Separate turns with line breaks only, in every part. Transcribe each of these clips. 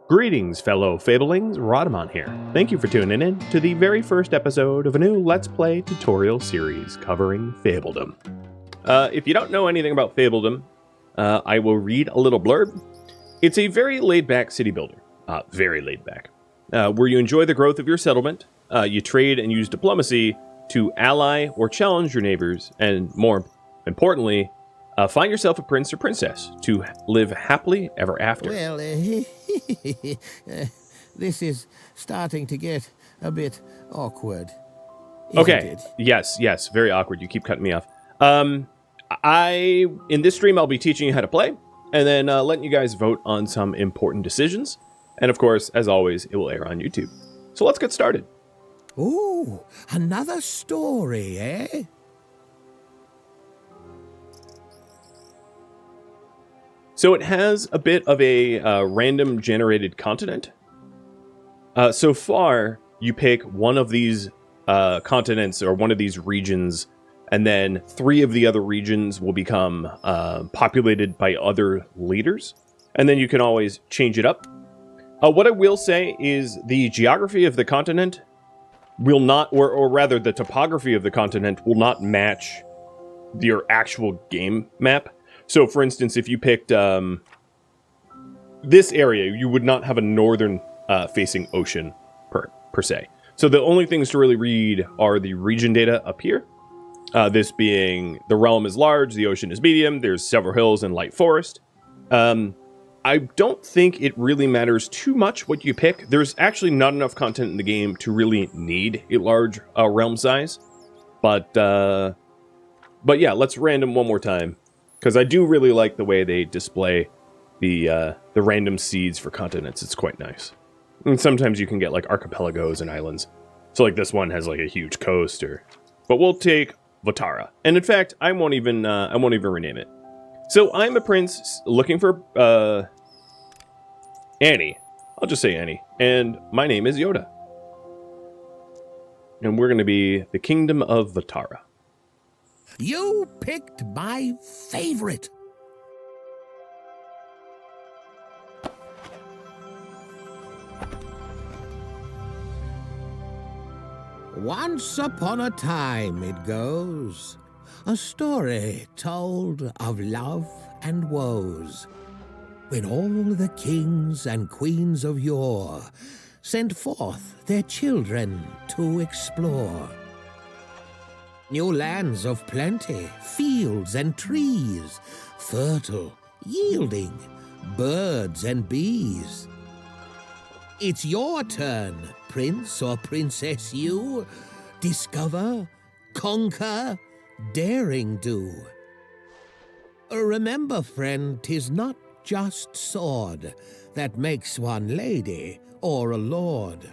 Greetings, fellow Fablings, Rhadamant here. Thank you for tuning in to the very first episode of a new Let's Play tutorial series covering Fabledom. If you don't know anything about Fabledom, I will read a little blurb. It's a very laid-back city builder, very laid-back, where you enjoy the growth of your settlement, you trade and use diplomacy to ally or challenge your neighbors, and more importantly, find yourself a prince or princess to live happily ever after.
Well, this is starting to get a bit awkward.
Okay. Yes, very awkward. You keep cutting me off. In this stream, I'll be teaching you how to play, and then letting you guys vote on some important decisions. And of course, as always, it will air on YouTube. So let's get started.
Ooh, another story, eh?
So it has a bit of a random generated continent. So far, you pick one of these continents or one of these regions, and then 3 of the other regions will become populated by other leaders. And then you can always change it up. What I will say is the geography of the continent will not, or rather the topography of the continent will not match your actual game map. So, for instance, if you picked this area, you would not have a northern facing ocean per se. So the only things to really read are the region data up here. This being the realm is large, the ocean is medium, there's several hills and light forest. I don't think it really matters too much what you pick. There's actually not enough content in the game to really need a large realm size. But yeah, let's random one more time. Because I do really like the way they display the random seeds for continents. It's quite nice. And sometimes you can get like archipelagos and islands. So like this one has like a huge coast, but we'll take Vatara. And in fact, I won't even rename it. So I'm a prince looking for Annie. I'll just say Annie. And my name is Yoda. And we're going to be the Kingdom of Vatara.
You picked my favorite. Once upon a time, it goes, a story told of love and woes, when all the kings and queens of yore sent forth their children to explore. New lands of plenty, fields and trees, fertile, yielding, birds and bees. It's your turn, prince or princess you. Discover, conquer, daring do. Remember, friend, 'tis not just sword that makes one lady or a lord.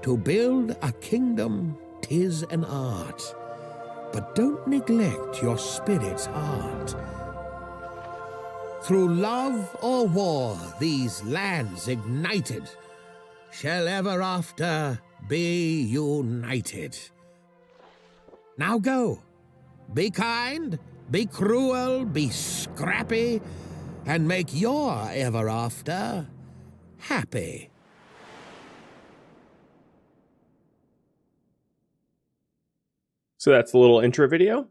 To build a kingdom, 'tis an art, but don't neglect your spirit's heart. Through love or war, these lands ignited shall ever after be united. Now go, be kind, be cruel, be scrappy, and make your ever after happy.
So that's the little intro video.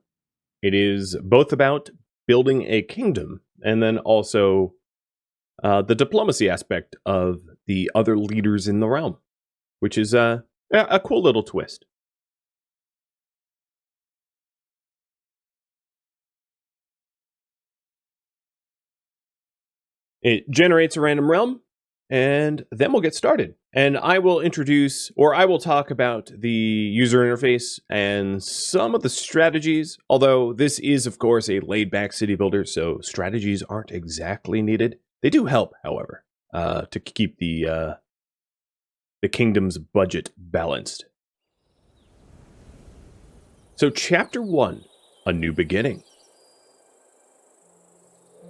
It is both about building a kingdom and then also the diplomacy aspect of the other leaders in the realm, which is a cool little twist. It generates a random realm, and then we'll get started. And I will introduce, or I will talk about the user interface and some of the strategies, although this is, of course, a laid-back city builder, so strategies aren't exactly needed. They do help, however, to keep the kingdom's budget balanced. So Chapter 1, A New Beginning.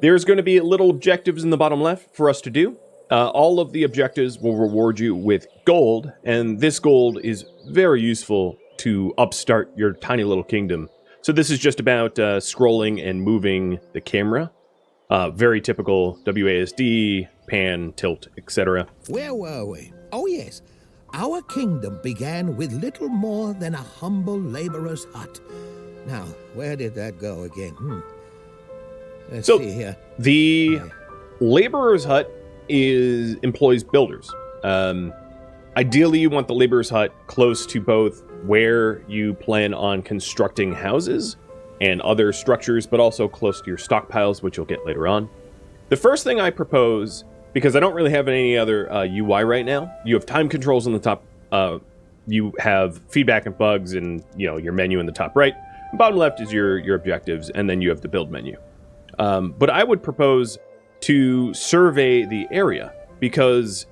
There's going to be little objectives in the bottom left for us to do. All of the objectives will reward you with gold, and this gold is very useful to upstart your tiny little kingdom. So this is just about scrolling and moving the camera. Very typical WASD pan, tilt, etc.
Where were we? Oh, yes. Our kingdom began with little more than a humble laborer's hut. Now, where did that go again? Let's
So,
see here.
the laborer's hut employs builders. Ideally, you want the laborer's hut close to both where you plan on constructing houses and other structures, but also close to your stockpiles, which you'll get later on. The first thing I propose, because I don't really have any other UI right now, you have time controls on the top. You have feedback and bugs, and your menu in the top right. Bottom left is your objectives, and then you have the build menu. But I would propose to survey the area, because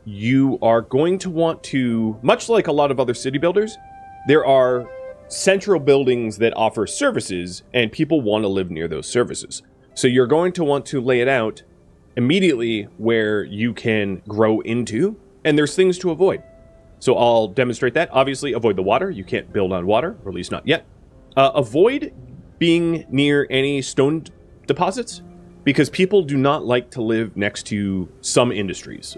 you are going to want to, much like a lot of other city builders, there are central buildings that offer services, and people want to live near those services. So you're going to want to lay it out immediately where you can grow into, and there's things to avoid. So I'll demonstrate that. Obviously, avoid the water. You can't build on water, or at least not yet. Avoid being near any stone deposits, because people do not like to live next to some industries,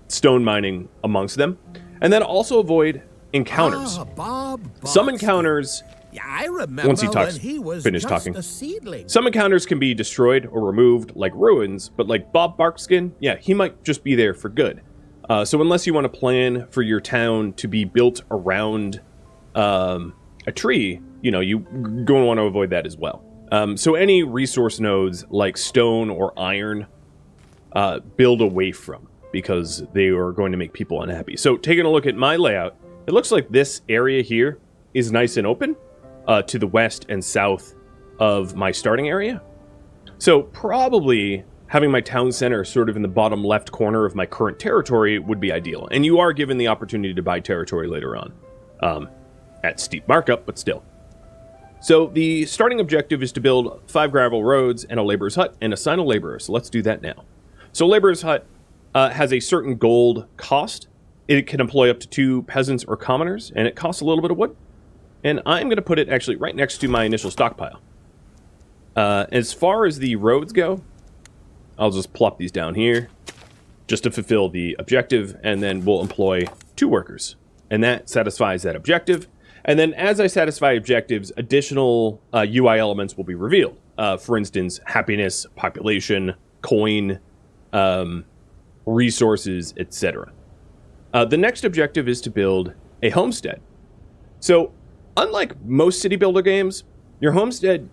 stone mining amongst them. And then also avoid encounters. Some encounters,
Yeah, I remember
once he talks,
when he was
finished
just
talking.
a seedling.
Some encounters can be destroyed or removed, like ruins, but like Bob Barkskin, yeah, he might just be there for good. So unless you want to plan for your town to be built around a tree, you're going to want to avoid that as well. So any resource nodes like stone or iron, build away from, because they are going to make people unhappy. So taking a look at my layout, it looks like this area here is nice and open to the west and south of my starting area. So probably having my town center sort of in the bottom left corner of my current territory would be ideal. And you are given the opportunity to buy territory later on at steep markup, but still. So the starting objective is to build 5 gravel roads and a laborer's hut and assign a laborer. So let's do that now. So laborer's hut has a certain gold cost. It can employ up to 2 peasants or commoners, and it costs a little bit of wood. And I'm going to put it actually right next to my initial stockpile. As far as the roads go, I'll just plop these down here just to fulfill the objective, and then we'll employ 2 workers. And that satisfies that objective. And then as I satisfy objectives, additional UI elements will be revealed. For instance, happiness, population, coin, resources, etc. The next objective is to build a homestead. So, unlike most city builder games, your homestead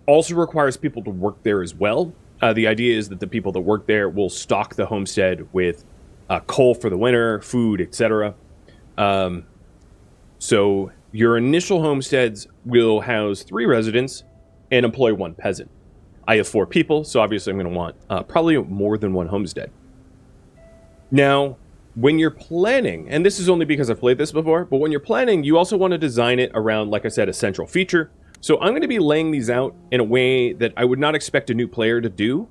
also requires people to work there as well. The idea is that the people that work there will stock the homestead with coal for the winter, food, etc. So your initial homesteads will house 3 residents and employ 1 peasant. I have 4 people, so obviously I'm going to want probably more than 1 homestead. Now, when you're planning, and this is only because I've played this before, but when you're planning, you also want to design it around, like I said, a central feature. So I'm going to be laying these out in a way that I would not expect a new player to do.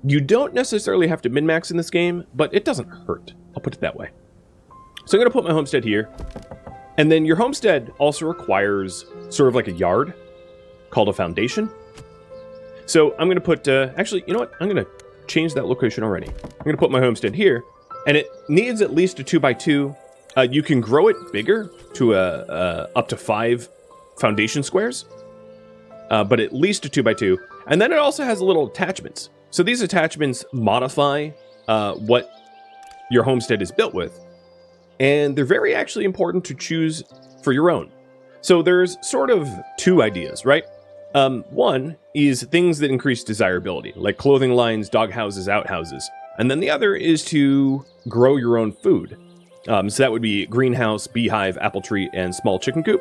You don't necessarily have to min-max in this game, but it doesn't hurt. I'll put it that way. So I'm going to put my homestead here. And then your homestead also requires sort of like a yard called a foundation. So I'm going to put, actually, you know what? I'm going to change that location already. I'm going to put my homestead here, and it needs at least a 2x2. You can grow it bigger to up to 5 foundation squares, but at least a 2x2. And then it also has little attachments. So these attachments modify what your homestead is built with. And they're very actually important to choose for your own. So there's sort of 2 ideas, right? One is things that increase desirability, like clothing lines, dog houses, outhouses. And then the other is to grow your own food. So that would be greenhouse, beehive, apple tree, and small chicken coop.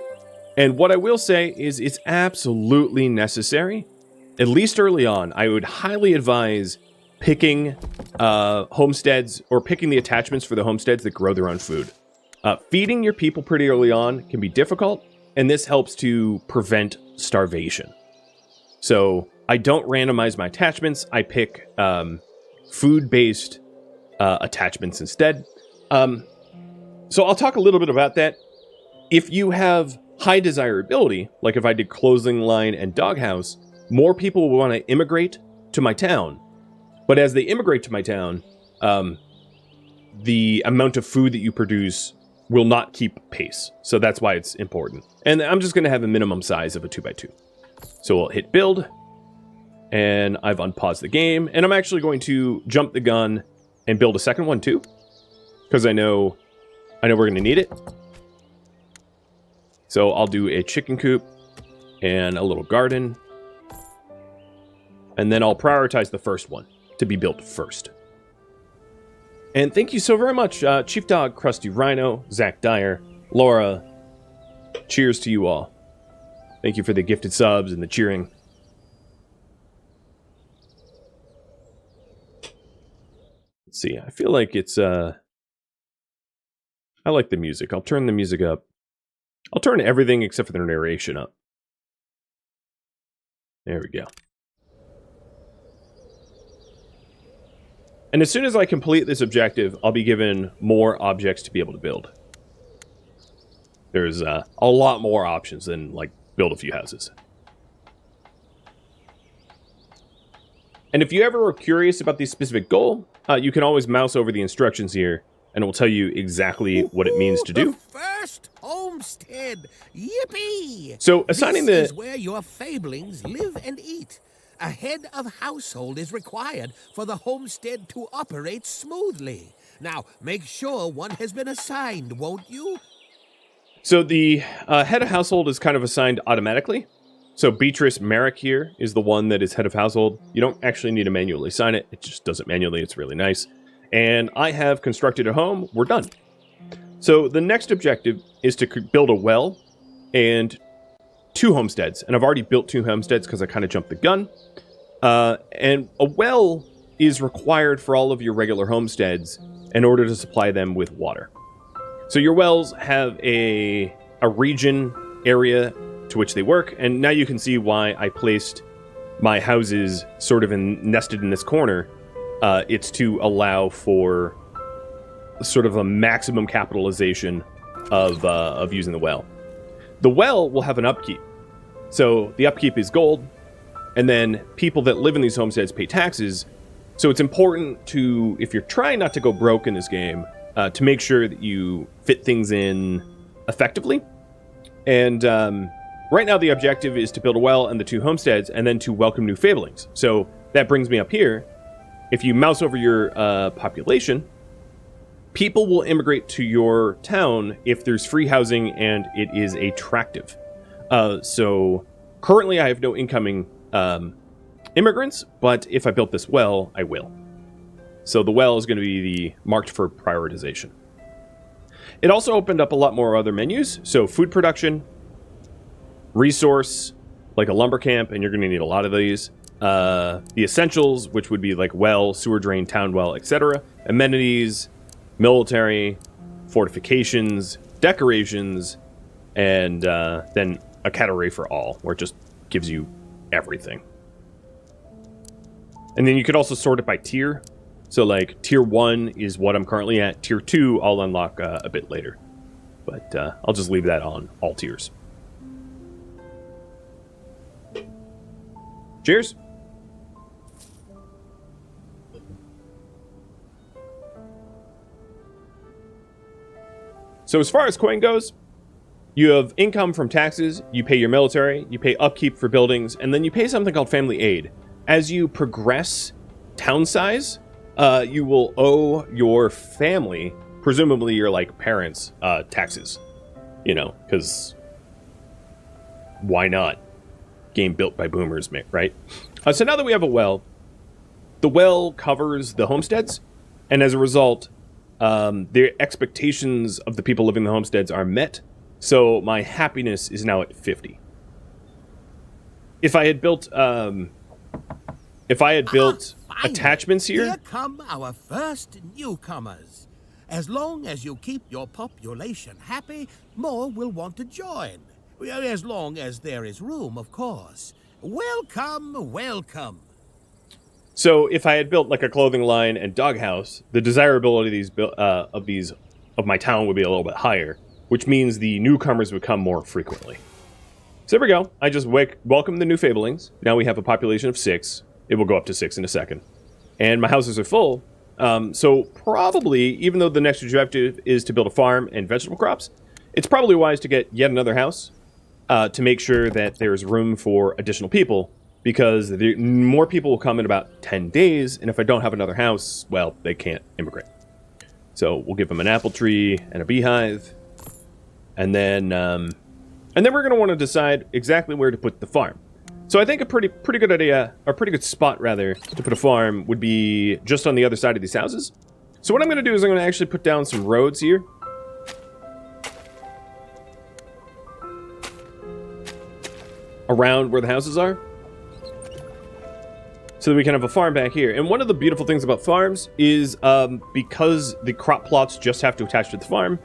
And what I will say is it's absolutely necessary, at least early on. I would highly advise picking homesteads, or picking the attachments for the homesteads that grow their own food. Feeding your people pretty early on can be difficult, and this helps to prevent starvation. So I don't randomize my attachments. I pick food-based attachments instead. So I'll talk a little bit about that. If you have high desirability, like if I did clothing line and doghouse, more people will want to immigrate to my town. But as they immigrate to my town, the amount of food that you produce will not keep pace. So that's why it's important. And I'm just going to have a minimum size of a 2x2. So we'll hit build. And I've unpaused the game. And I'm actually going to jump the gun and build a second one too. Because I know we're going to need it. So I'll do a chicken coop and a little garden. And then I'll prioritize the first one to be built first. And thank you so very much, Chief Dog, Krusty Rhino, Zach Dyer, Laura. Cheers to you all. Thank you for the gifted subs and the cheering. Let's see. I feel like it's... I like the music. I'll turn the music up. I'll turn everything except for the narration up. There we go. And as soon as I complete this objective, I'll be given more objects to be able to build. There's a lot more options than, like, build a few houses. And if you ever were curious about the specific goal, you can always mouse over the instructions here, and it will tell you exactly what it means to do.
The first homestead! Yippee!
So assigning
This is where your fablings live and eat. A head of household is required for the homestead to operate smoothly. Now, make sure one has been assigned, won't you?
So the head of household is kind of assigned automatically. So Beatrice Merrick here is the one that is head of household. You don't actually need to manually assign it. It just does it manually. It's really nice. And I have constructed a home. We're done. So the next objective is to build a well and 2 homesteads. And I've already built 2 homesteads because I kind of jumped the gun. And a well is required for all of your regular homesteads in order to supply them with water. So your wells have a region area to which they work, and now you can see why I placed my houses sort of nested in this corner. It's to allow for sort of a maximum capitalization of using the well. The well will have an upkeep. So the upkeep is gold, and then people that live in these homesteads pay taxes. So it's important to, if you're trying not to go broke in this game, to make sure that you fit things in effectively. And right now the objective is to build a well and the 2 homesteads, and then to welcome new fablings. So that brings me up here. If you mouse over your population, people will immigrate to your town if there's free housing and it is attractive. So currently I have no incoming immigrants, but if I built this well, I will. So the well is going to be marked for prioritization. It also opened up a lot more other menus. So food production, resource, like a lumber camp, and you're going to need a lot of these. The essentials, which would be like well, sewer drain, town well, etc. Amenities, military, fortifications, decorations, and then a category for all, where it just gives you everything. And then you could also sort it by tier. So like tier 1 is what I'm currently at. Tier 2 I'll unlock a bit later. But I'll just leave that on all tiers. Cheers. So as far as coin goes, you have income from taxes, you pay your military, you pay upkeep for buildings, and then you pay something called family aid. As you progress town size, you will owe your family, presumably your like parents, taxes. You know, because why not? Game built by boomers, right? So now that we have a well, the well covers the homesteads, and as a result, the expectations of the people living in the homesteads are met. So my happiness is now at 50. If I had built, attachments here.
Here come our first newcomers. As long as you keep your population happy, more will want to join. As long as there is room, of course. Welcome, welcome.
So if I had built like a clothing line and doghouse, the desirability of my town would be a little bit higher, which means the newcomers would come more frequently. So there we go. I just welcome the new fablings. Now we have a population of 6. It will go up to 6 in a second. and my houses are full. So probably, even though the next objective is to build a farm and vegetable crops, it's probably wise to get yet another house to make sure that there's room for additional people, because more people will come in about 10 days, and if I don't have another house, well, they can't immigrate. So we'll give them an apple tree and a beehive, and then we're going to want to decide exactly where to put the farm. So I think a pretty good idea, or pretty good spot rather, to put a farm would be just on the other side of these houses. So what I'm going to do is I'm going to actually put down some roads here. Around where the houses are. So that we can have a farm back here. And one of the beautiful things about farms is because the crop plots just have to attach to the farm,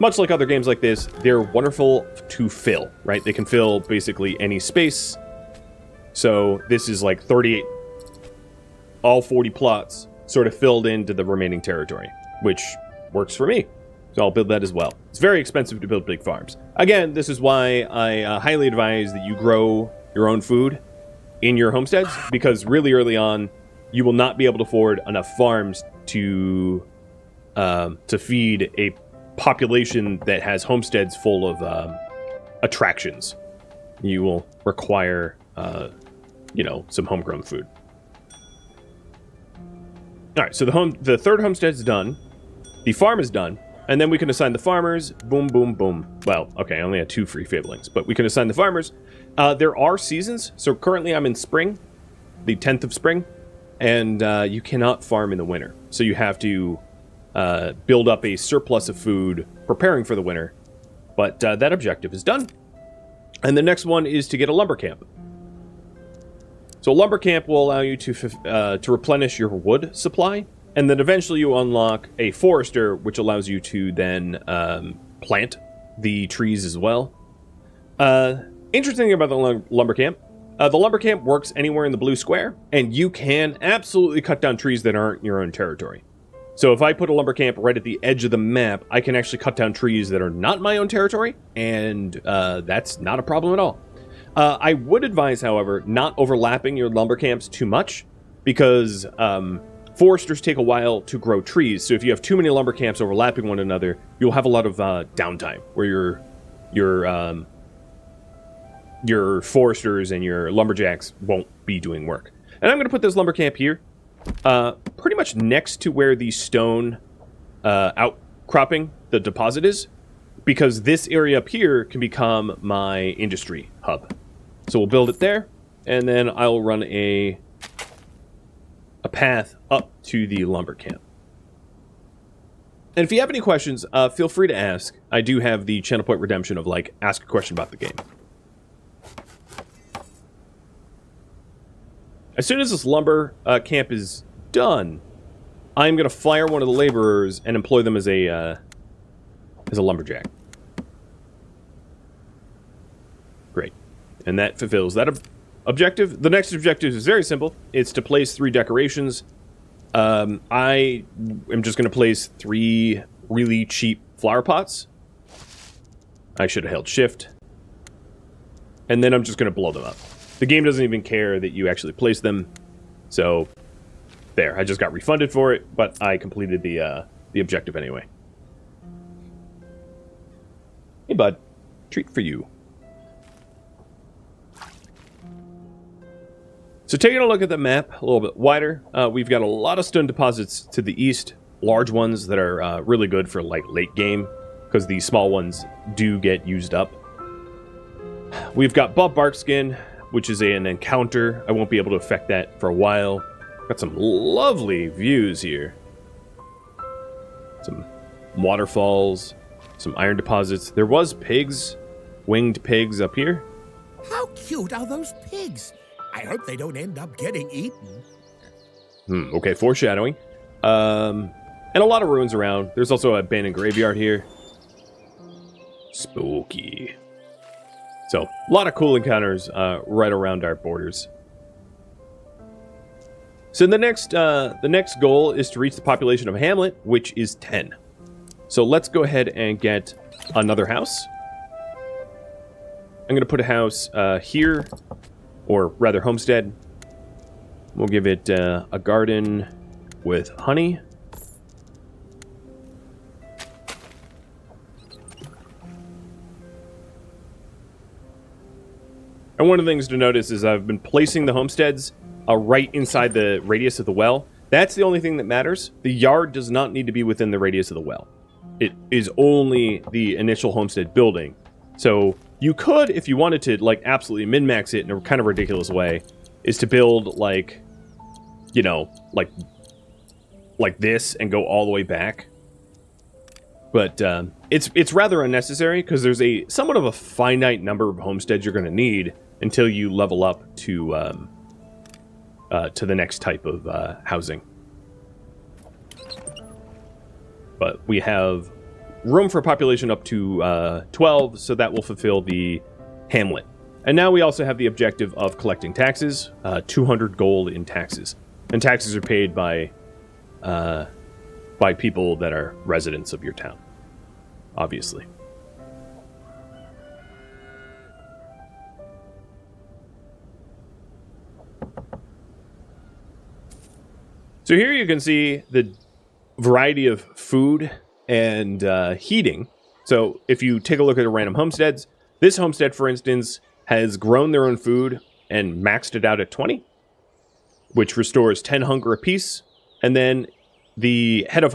much like other games like this, they're wonderful to fill, right? They can fill basically any space. So this is like 38, all 40 plots sort of filled into the remaining territory, which works for me. So I'll build that as well. It's very expensive to build big farms. Again, this is why I highly advise that you grow your own food in your homesteads, because really early on, you will not be able to afford enough farms to feed a population that has homesteads full of attractions. You will require some homegrown food. All right, so the third homestead is done. The farm is done. And then we can assign the farmers. Boom, boom, boom. Well, okay, I only had 2 free fablings, but we can assign the farmers. There are seasons. So currently I'm in spring, the 10th of spring, and you cannot farm in the winter. So you have to build up a surplus of food preparing for the winter. But that objective is done. And the next one is to get a lumber camp. So a lumber camp will allow you to replenish your wood supply. And then eventually you unlock a forester, which allows you to then plant the trees as well. Interesting thing about the lumber camp. The lumber camp works anywhere in the blue square, and you can absolutely cut down trees that aren't in your own territory. So if I put a lumber camp right at the edge of the map, I can actually cut down trees that are not my own territory, and that's not a problem at all. I would advise, however, not overlapping your lumber camps too much, because foresters take a while to grow trees. So if you have too many lumber camps overlapping one another, you'll have a lot of downtime where your foresters and your lumberjacks won't be doing work. And I'm going to put this lumber camp here, pretty much next to where the stone outcropping, the deposit is, because this area up here can become my industry hub. So we'll build it there, and then I'll run a path up to the lumber camp. And if you have any questions, feel free to ask. I do have the channel point redemption of, like, ask a question about the game. As soon as this lumber camp is done, I'm going to fire one of the laborers and employ them as a lumberjack. Great. And that fulfills that objective. The next objective is very simple. It's to place 3 decorations. I am just going to place 3 really cheap flower pots. I should have held shift. And then I'm just going to blow them up. The game doesn't even care that you actually place them. So, there. I just got refunded for it, but I completed the objective anyway. Hey, bud. Treat for you. So taking a look at the map a little bit wider, we've got a lot of stone deposits to the east, large ones that are really good for like late game, because the small ones do get used up. We've got Buff Barkskin, which is an encounter. I won't be able to affect that for a while. Got some lovely views here. Some waterfalls, some iron deposits. There was pigs, winged pigs up here.
How cute are those pigs? I hope they don't end up getting eaten.
Okay, foreshadowing. And a lot of ruins around. There's also an abandoned graveyard here. Spooky. So, a lot of cool encounters right around our borders. So the next goal is to reach the population of Hamlet, which is 10. So let's go ahead and get another house. I'm going to put a house here, or rather homestead. We'll give it a garden with honey. And one of the things to notice is I've been placing the homesteads right inside the radius of the well. That's the only thing that matters. The yard does not need to be within the radius of the well. It is only the initial homestead building. So you could, if you wanted to, like, absolutely min-max it in a kind of ridiculous way, is to build, like, you know, like this and go all the way back. But it's rather unnecessary because there's a somewhat of a finite number of homesteads you're going to need until you level up to the next type of housing. But we have room for population up to 12, so that will fulfill the hamlet. And now we also have the objective of collecting taxes, 200 gold in taxes. And taxes are paid by people that are residents of your town, obviously. So here you can see the variety of food and heating. So if you take a look at the random homesteads, this homestead, for instance, has grown their own food and maxed it out at 20, which restores 10 hunger apiece. And then the head of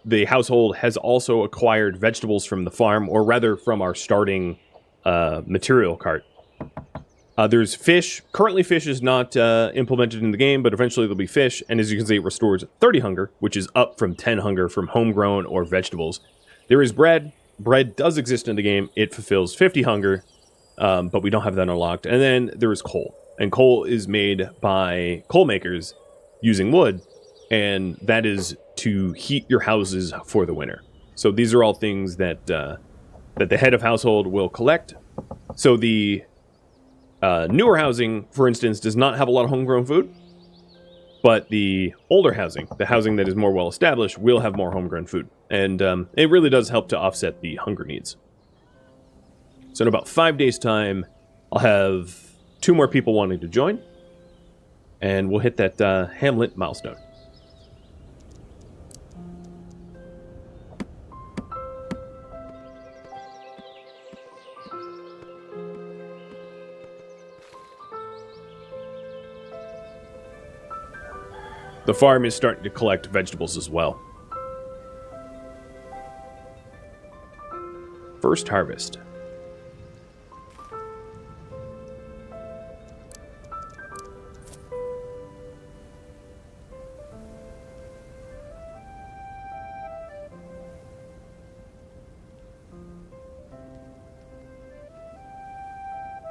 the household has also acquired vegetables from the farm, or rather from our starting material cart. There's fish. Currently, fish is not implemented in the game, but eventually there'll be fish. And as you can see, it restores 30 hunger, which is up from 10 hunger from homegrown or vegetables. There is bread. Bread does exist in the game. It fulfills 50 hunger, but we don't have that unlocked. And then there is coal. And coal is made by coal makers using wood, and that is to heat your houses for the winter. So these are all things that that the head of household will collect. So the newer housing, for instance, does not have a lot of homegrown food, but the older housing, the housing that is more well established, will have more homegrown food. And it really does help to offset the hunger needs. So in about 5 days' time, I'll have 2 more people wanting to join, and we'll hit that hamlet milestone. The farm is starting to collect vegetables as well. First harvest.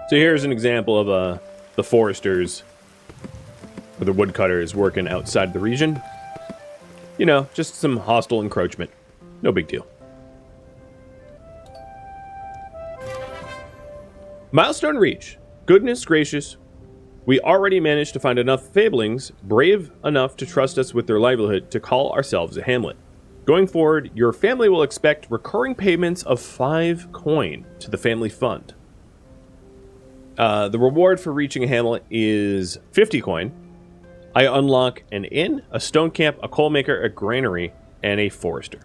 So here's an example of the foresters, or the woodcutters working outside the region. You know, just some hostile encroachment. No big deal. Milestone reach. Goodness gracious. We already managed to find enough Fabelings brave enough to trust us with their livelihood to call ourselves a hamlet. Going forward, your family will expect recurring payments of 5 coin to the family fund. The reward for reaching a hamlet is 50 coin. I unlock an inn, a stone camp, a coal maker, a granary, and a forester.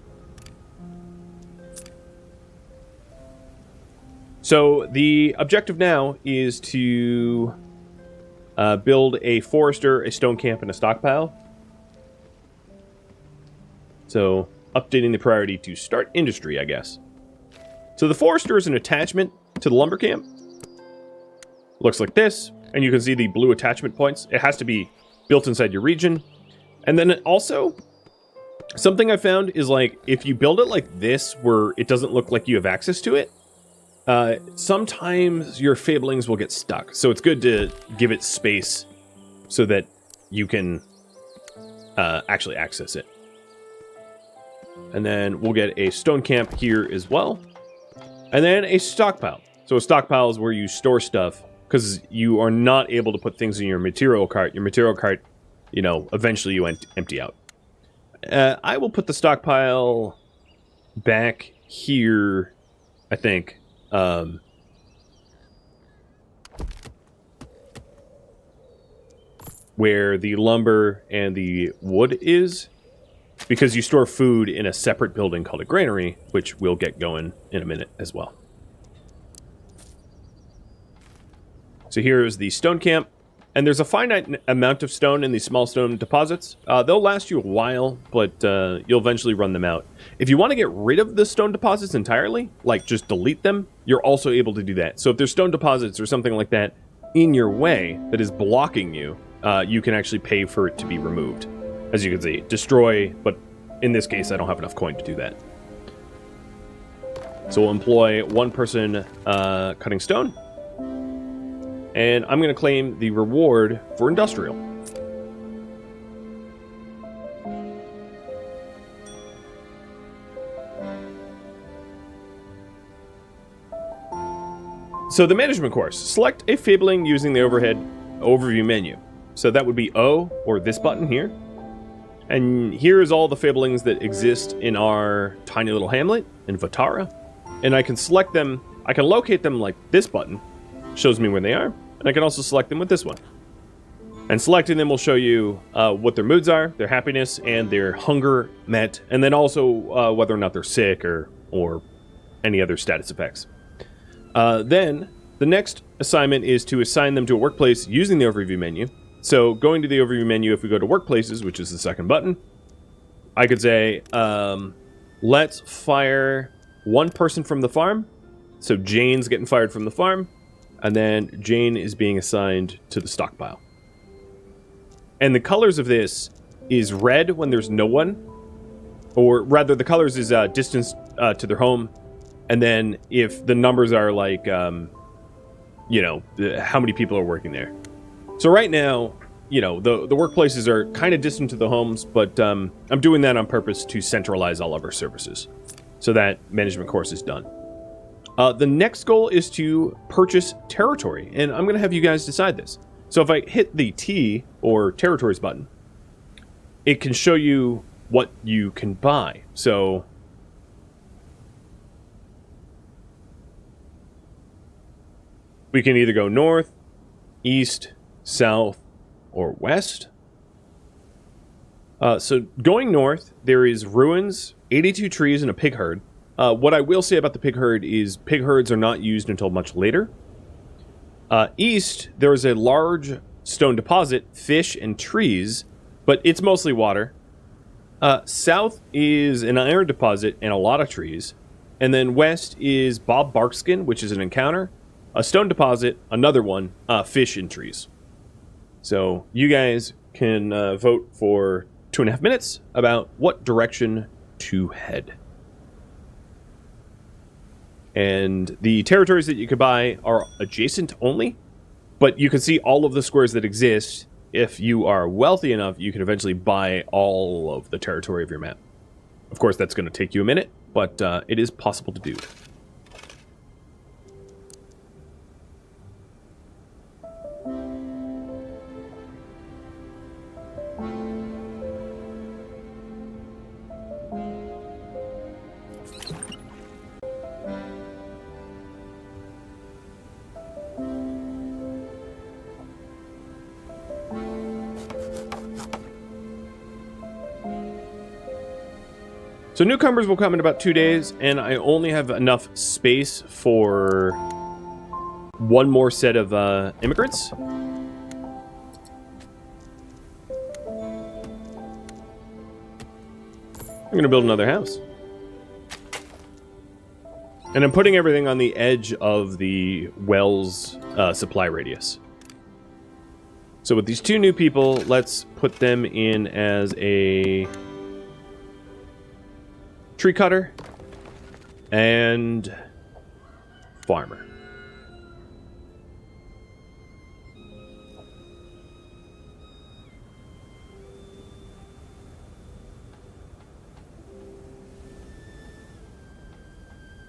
So the objective now is to build a forester, a stone camp, and a stockpile. So updating the priority to start industry, I guess. So the forester is an attachment to the lumber camp. Looks like this, and you can see the blue attachment points. It has to be built inside your region. And then also, something I found is, like, if you build it like this, where it doesn't look like you have access to it, sometimes your Fabelings will get stuck. So it's good to give it space so that you can actually access it. And then we'll get a stone camp here as well. And then a stockpile. So a stockpile is where you store stuff, because you are not able to put things in your material cart. Your material cart, you know, eventually you empty out. I will put the stockpile back here, I think. where the lumber and the wood is, because you store food in a separate building called a granary, which we'll get going in a minute as well. So here's the stone camp, and there's a finite amount of stone in these small stone deposits. They'll last you a while, but you'll eventually run them out. If you want to get rid of the stone deposits entirely, like just delete them, you're also able to do that. So if there's stone deposits or something like that in your way that is blocking you, you can actually pay for it to be removed. As you can see, destroy, but in this case, I don't have enough coin to do that. So we'll employ one person cutting stone. And I'm going to claim the reward for industrial. So the management course. Select a fabling using the overview menu. So that would be O, or this button here. And here's all the fablings that exist in our tiny little hamlet in Vatara. And I can select them, I can locate them like this button, shows me where they are. And I can also select them with this one. And selecting them will show you what their moods are, their happiness, and their hunger met. And then also whether or not they're sick or any other status effects. Then the next assignment is to assign them to a workplace using the overview menu. So going to the overview menu, if we go to workplaces, which is the second button, I could say, let's fire one person from the farm. So Jane's getting fired from the farm. And then Jane is being assigned to the stockpile. And the colors of this is red when there's no one. Or rather, the colors is distance to their home. And then if the numbers are like, you know, how many people are working there. So right now, you know, the workplaces are kind of distant to the homes, but I'm doing that on purpose to centralize all of our services. So that management course is done. The next goal is to purchase territory, and I'm going to have you guys decide this. So if I hit the T, or territories button, it can show you what you can buy. So we can either go north, east, south, or west. So going north, there is ruins, 82 trees, and a pig herd. What I will say about the pig herd is pig herds are not used until much later. East, there is a large stone deposit, fish, and trees, but it's mostly water. South is an iron deposit and a lot of trees. And then west is Bob Barkskin, which is an encounter, a stone deposit, another one, fish, and trees. So you guys can vote for 2.5 minutes about what direction to head. And the territories that you could buy are adjacent only, but you can see all of the squares that exist. If you are wealthy enough, you can eventually buy all of the territory of your map. Of course, that's going to take you a minute, but it is possible to do. So newcomers will come in about 2 days, and I only have enough space for one more set of immigrants. I'm going to build another house. And I'm putting everything on the edge of the well's supply radius. So with these two new people, let's put them in as a tree cutter and farmer.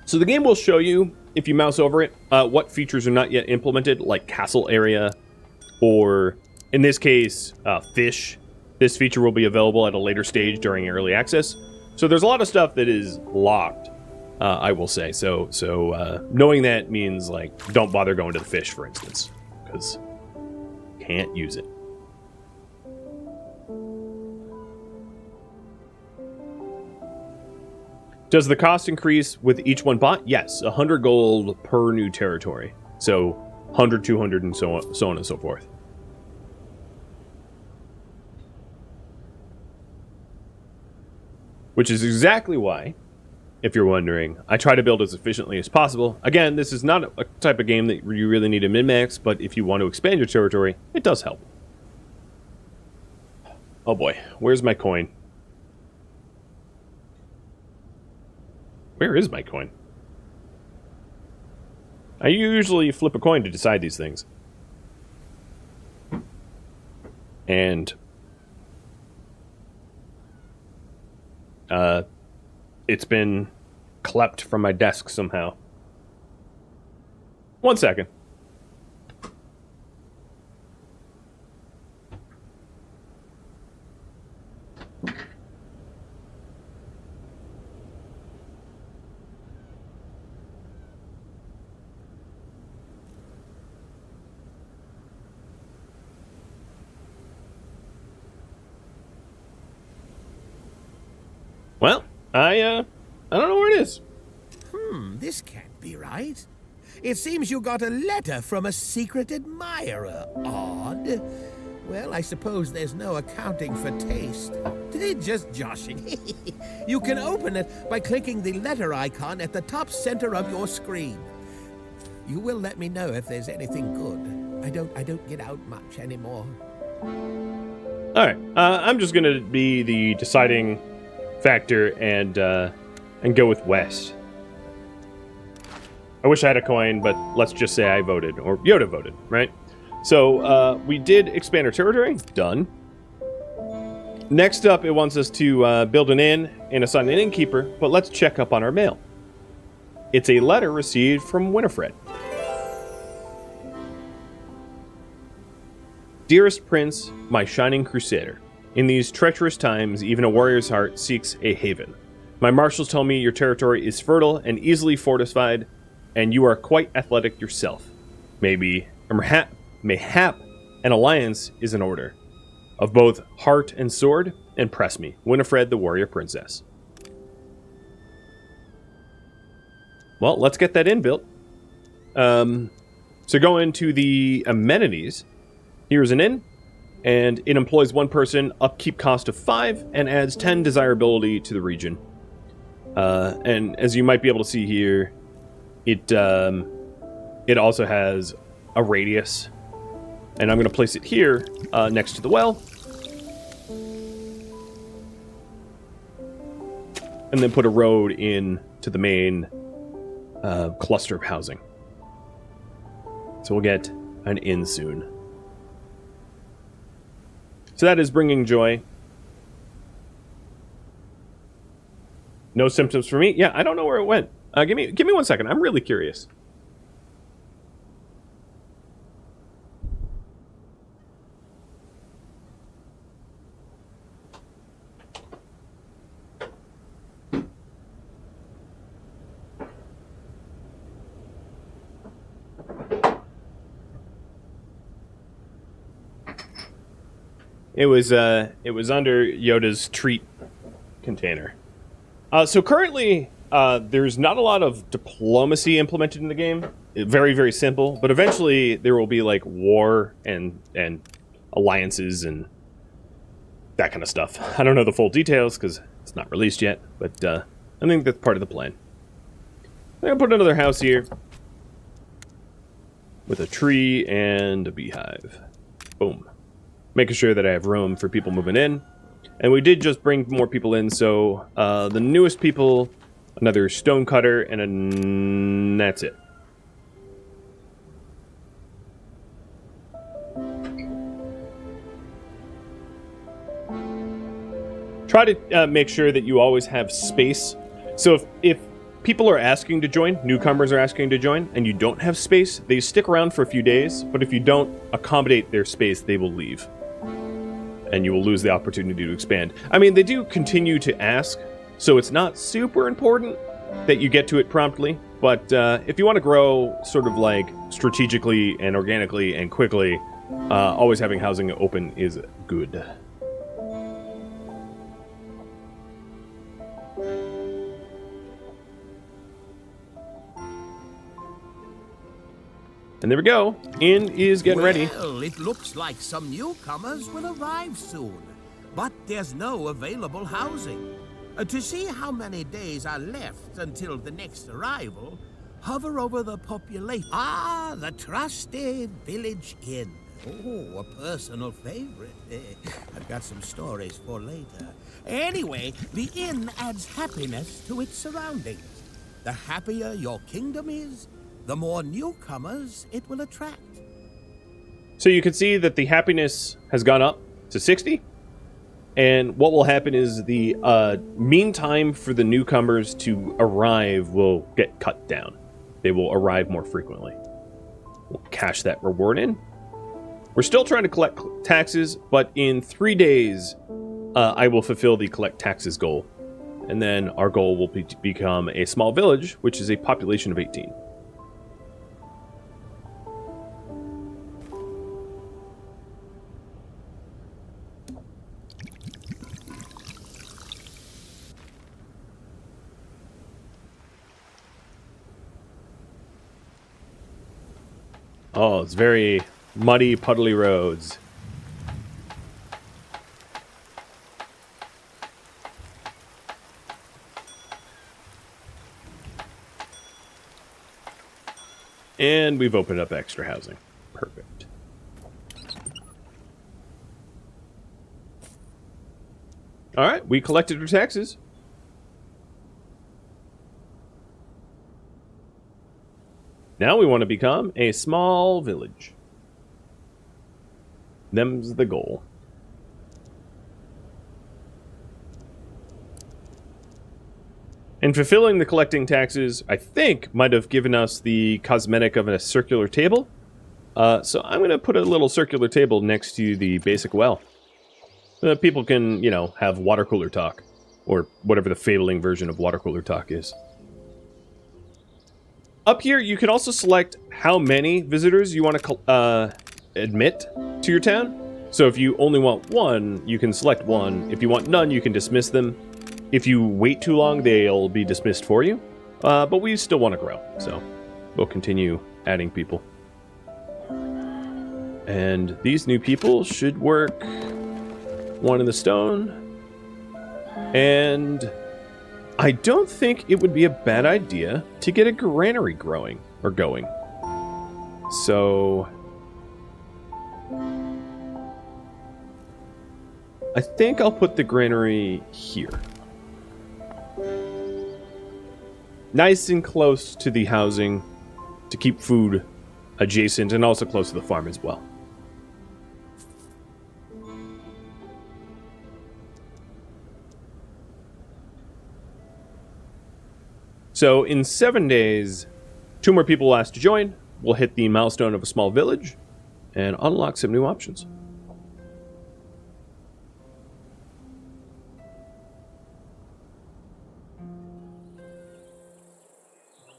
So the game will show you, if you mouse over it, what features are not yet implemented, like castle area, or in this case, fish. This feature will be available at a later stage during early access. So there's a lot of stuff that is locked, I will say. So knowing that means, like, don't bother going to the fish, for instance, because can't use it. Does the cost increase with each one bought? Yes, 100 gold per new territory. So 100, 200, and so on and so forth. Which is exactly why, if you're wondering, I try to build as efficiently as possible. Again, this is not a type of game that you really need a min-max, but if you want to expand your territory, it does help. Oh boy, where's my coin? Where is my coin? I usually flip a coin to decide these things. And it's been clept from my desk somehow. 1 second. Well, I don't know where it is.
This can't be right. It seems you got a letter from a secret admirer. Odd. Well, I suppose there's no accounting for taste. Just joshing. You can open it by clicking the letter icon at the top center of your screen. You will let me know if there's anything good. I don't get out much anymore.
All right, I'm just gonna be the deciding factor and go with West. I wish I had a coin, but let's just say I voted, or Yoda voted, right? So we did expand our territory. Done. Next up, it wants us to build an inn and assign an innkeeper, but let's check up on our mail. It's a letter received from Winifred. Dearest Prince, my shining crusader, in these treacherous times, even a warrior's heart seeks a haven. My marshals tell me your territory is fertile and easily fortified, and you are quite athletic yourself. Mayhap an alliance is in order. Of both heart and sword, impress me, Winifred the warrior princess. Well, let's get that inn built. So go into the amenities. Here's an inn, and it employs one person, upkeep cost of 5, and adds 10 desirability to the region. And as you might be able to see here, it also has a radius, and I'm going to place it here next to the well, and then put a road in to the main cluster of housing. So we'll get an inn soon. So that is bringing joy. No symptoms for me. Yeah, I don't know where it went. Give me 1 second. I'm really curious. It was under Yoda's treat container. So currently, there's not a lot of diplomacy implemented in the game. Very, very simple. But eventually, there will be like war and alliances and that kind of stuff. I don't know the full details because it's not released yet. But I think that's part of the plan. I'm gonna put another house here with a tree and a beehive. Boom. Making sure that I have room for people moving in. And we did just bring more people in, so the newest people, another stonecutter, and that's it. Try to make sure that you always have space. So if people are asking to join, newcomers are asking to join, and you don't have space, they stick around for a few days, but if you don't accommodate their space, they will leave. And you will lose the opportunity to expand. I mean, they do continue to ask, so it's not super important that you get to it promptly, but if you want to grow sort of like strategically and organically and quickly, always having housing open is good. And there we go. Inn is getting ready.
Well, it looks like some newcomers will arrive soon, but there's no available housing. To see how many days are left until the next arrival, hover over the population. Ah, the trusty Village Inn. Oh, a personal favorite. I've got some stories for later. Anyway, the inn adds happiness to its surroundings. The happier your kingdom is, the more newcomers it will attract.
So you can see that the happiness has gone up to 60. And what will happen is the mean time for the newcomers to arrive will get cut down. They will arrive more frequently. We'll cash that reward in. We're still trying to collect taxes, but in 3 days, I will fulfill the collect taxes goal. And then our goal will be to become a small village, which is a population of 18. Oh, it's very muddy, puddly roads. And we've opened up extra housing. Perfect. All right, we collected our taxes. Now we want to become a small village. Them's the goal. And fulfilling the collecting taxes, I think, might have given us the cosmetic of a circular table. So I'm going to put a little circular table next to the basic well. People can, you know, have water cooler talk. Or whatever the Fabledom version of water cooler talk is. Up here, you can also select how many visitors you want to admit to your town. So if you only want one, you can select one. If you want none, you can dismiss them. If you wait too long, they'll be dismissed for you. But we still want to grow, so we'll continue adding people. And these new people should work. One in the stone. And I don't think it would be a bad idea to get a granary growing or going. So I think I'll put the granary here. Nice and close to the housing to keep food adjacent and also close to the farm as well. So in 7 days, 2 more people will ask to join. We'll hit the milestone of a small village and unlock some new options.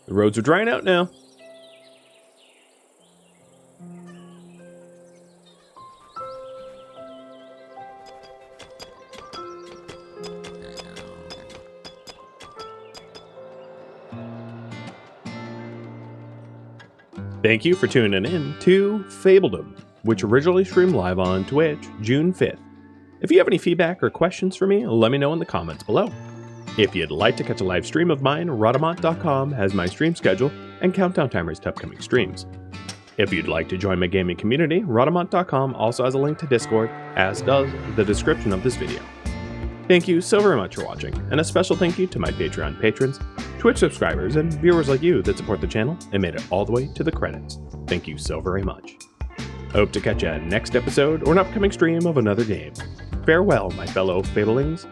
The roads are drying out now. Thank you for tuning in to Fabledom, which originally streamed live on Twitch June 5th. If you have any feedback or questions for me, let me know in the comments below. If you'd like to catch a live stream of mine, Rhadamant.com has my stream schedule and countdown timers to upcoming streams. If you'd like to join my gaming community, Rhadamant.com also has a link to Discord, as does the description of this video. Thank you so very much for watching, and a special thank you to my Patreon patrons, Twitch subscribers, and viewers like you that support the channel and made it all the way to the credits. Thank you so very much. I hope to catch you next episode or an upcoming stream of another game. Farewell, my fellow Fabelings.